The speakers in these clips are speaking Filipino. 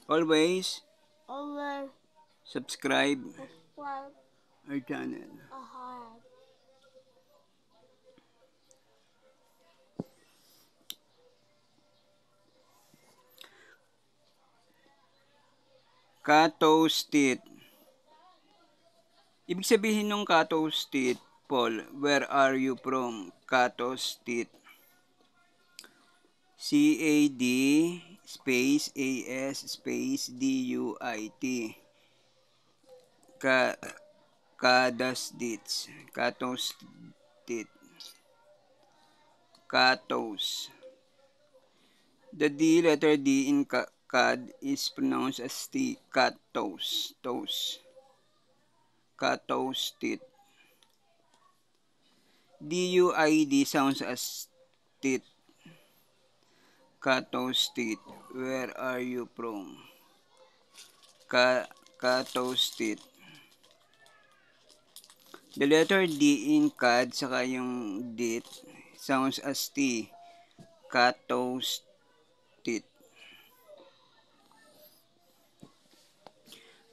Always Over subscribe subscribe our channel. ahead. Katoastit. Ibig sabihin ng Katoastit, Paul, where are you from? Katoastit. C-A-D space A-S space D-U-I-T. Ka Kadasdits. Katoastit. Katos. The D, letter D in Kad is pronounced as T. Katos. Toes. Katoastit. D-U-I-D sounds as tit. Katoastit. Where are you from? Katoastit. The letter D in Kad saka yung dit sounds as T. Katoastit.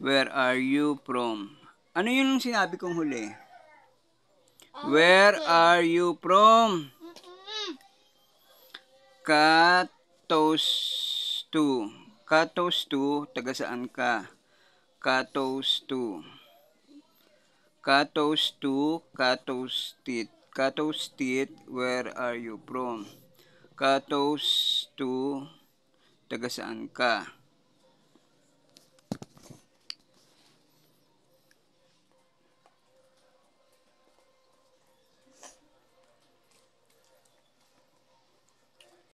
Where are you from? Ano yung sinabi kong huli? Where are you from? Katoastu. Katoastu, taga saan ka? Katoastu. Katoastu, Katoastit. Katoastit, where are you from? Katoastu, taga saan ka?